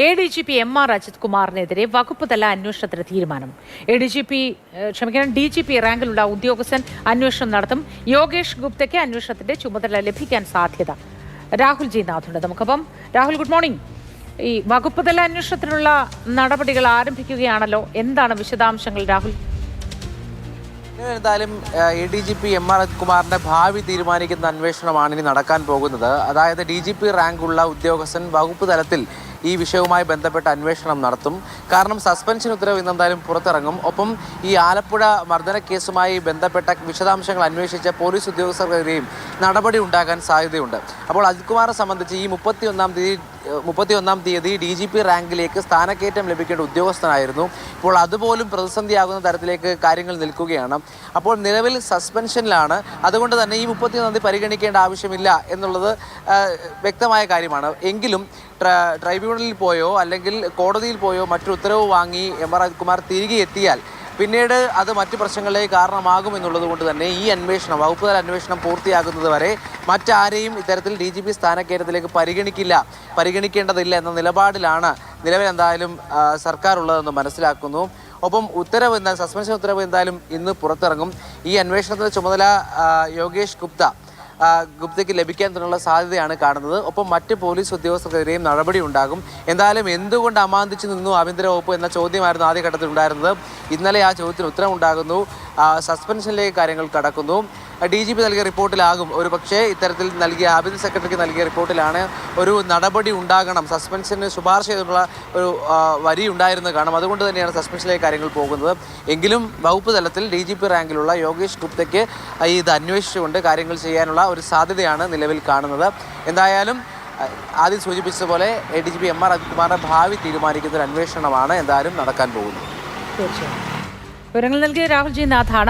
ADGP MR Ajith കുമാറിനെതിരെ വകുപ്പ് തല അന്വേഷണത്തിന് തീരുമാനം. DGP റാങ്കിലുള്ള ഉദ്യോഗസ്ഥൻ അന്വേഷണം നടത്തും. യോഗേഷ് ഗുപ്തയ്ക്ക് അന്വേഷണത്തിന്റെ ചുമതല ലഭിക്കാൻ സാധ്യത. രാഹുൽ ജി നാഥുണ്ട് നമുക്കൊപ്പം. Rahul, good morning. ഈ വകുപ്പ് തല അന്വേഷണത്തിനുള്ള നടപടികൾ ആരംഭിക്കുകയാണല്ലോ, എന്താണ് വിശദാംശങ്ങൾ രാഹുൽ? എന്തായാലും ADGP MR അജിത് കുമാറിന്റെ ഭാവി തീരുമാനിക്കുന്ന അന്വേഷണമാണ് ഇനി നടക്കാൻ പോകുന്നത്. അതായത് DGP റാങ്കുള്ള ഉദ്യോഗസ്ഥൻ വകുപ്പ് തലത്തിൽ ഈ വിഷയവുമായി ബന്ധപ്പെട്ട അന്വേഷണം നടത്തും. കാരണം സസ്പെൻഷൻ ഉത്തരവ് ഇന്നെന്തായാലും പുറത്തിറങ്ങും. ഒപ്പം ഈ ആലപ്പുഴ മർദ്ദന കേസുമായി ബന്ധപ്പെട്ട വിശദാംശങ്ങൾ അന്വേഷിച്ച പോലീസ് ഉദ്യോഗസ്ഥർക്കെതിരെയും നടപടി ഉണ്ടാകാൻ സാധ്യതയുണ്ട്. അപ്പോൾ അജിത് കുമാറിനെ സംബന്ധിച്ച് ഈ 31-ാം തീയതി DGP റാങ്കിലേക്ക് സ്ഥാനക്കയറ്റം ലഭിക്കേണ്ട ഉദ്യോഗസ്ഥനായിരുന്നു. ഇപ്പോൾ അതുപോലും പ്രതിസന്ധിയാകുന്ന തരത്തിലേക്ക് കാര്യങ്ങൾ നിൽക്കുകയാണ്. അപ്പോൾ നിലവിൽ സസ്പെൻഷനിലാണ്. അതുകൊണ്ട് തന്നെ ഈ 31-ാം തീയതി പരിഗണിക്കേണ്ട ആവശ്യമില്ല എന്നുള്ളത് വ്യക്തമായ കാര്യമാണ്. എങ്കിലും ട്രൈബ്യൂണലിൽ പോയോ അല്ലെങ്കിൽ കോടതിയിൽ പോയോ മറ്റൊരു ഉത്തരവ് വാങ്ങി MR അജിത് കുമാർ തിരികെ എത്തിയാൽ പിന്നീട് അത് മറ്റു പ്രശ്നങ്ങളിലേക്ക് കാരണമാകുമെന്നുള്ളത് കൊണ്ട് തന്നെ ഈ അന്വേഷണം, വകുപ്പ് തല അന്വേഷണം പൂർത്തിയാകുന്നത് വരെ മറ്റാരെയും ഇത്തരത്തിൽ DGP സ്ഥാനക്കയറ്റത്തിലേക്ക് പരിഗണിക്കേണ്ടതില്ല എന്ന നിലപാടിലാണ് നിലവിൽ എന്തായാലും സർക്കാർ ഉള്ളതെന്ന് മനസ്സിലാക്കുന്നു. ഒപ്പം സസ്പെൻഷൻ ഉത്തരവ് എന്തായാലും ഇന്ന് പുറത്തിറങ്ങും. ഈ അന്വേഷണത്തിന്റെ ചുമതല യോഗേഷ് ഗുപ്തയ്ക്ക് ലഭിക്കാൻ തന്നെയുള്ള സാധ്യതയാണ് കാണുന്നത്. ഒപ്പം മറ്റ് പോലീസ് ഉദ്യോഗസ്ഥർക്കെതിരെയും നടപടി ഉണ്ടാകും. എന്തായാലും എന്തുകൊണ്ട് അമാന്തിച്ചു നിന്നു ആഭ്യന്തര വകുപ്പ് എന്ന ചോദ്യമായിരുന്നു ആദ്യഘട്ടത്തിൽ ഉണ്ടായിരുന്നത്. ഇന്നലെ ആ ചോദ്യത്തിന് ഉത്തരം ഉണ്ടാകുന്നു. സസ്പെൻഷനിലേക്ക് കാര്യങ്ങൾ കടക്കുന്നു. DGP നൽകിയ റിപ്പോർട്ടിലാകും ഒരു പക്ഷേ ഇത്തരത്തിൽ ആഭ്യന്തര സെക്രട്ടറിക്ക് നൽകിയ റിപ്പോർട്ടിലാണ് ഒരു നടപടി ഉണ്ടാകണം, സസ്പെൻഷന് ശുപാർശ ചെയ്തിട്ടുള്ള ഒരു വരി ഉണ്ടായിരുന്നത് കാണും. അതുകൊണ്ട് തന്നെയാണ് സസ്പെൻഷനിലേക്ക് കാര്യങ്ങൾ പോകുന്നത്. എങ്കിലും വകുപ്പ് തലത്തിൽ DGP റാങ്കിലുള്ള യോഗേഷ് ഗുപ്തയ്ക്ക് ഇത് അന്വേഷിച്ചുകൊണ്ട് കാര്യങ്ങൾ ചെയ്യാനുള്ള ഒരു സാധ്യതയാണ് നിലവിൽ കാണുന്നത്. എന്തായാലും ആദ്യം സൂചിപ്പിച്ചതുപോലെ ADGP MR അജിത് കുമാറിന്റെ ഭാവി തീരുമാനിക്കുന്ന ഒരു അന്വേഷണമാണ് എന്തായാലും നടക്കാൻ പോകുന്നത്. തീർച്ചയായും വിവരങ്ങൾ നൽകിയ രാഹുൽ ജി നാഥാണ്.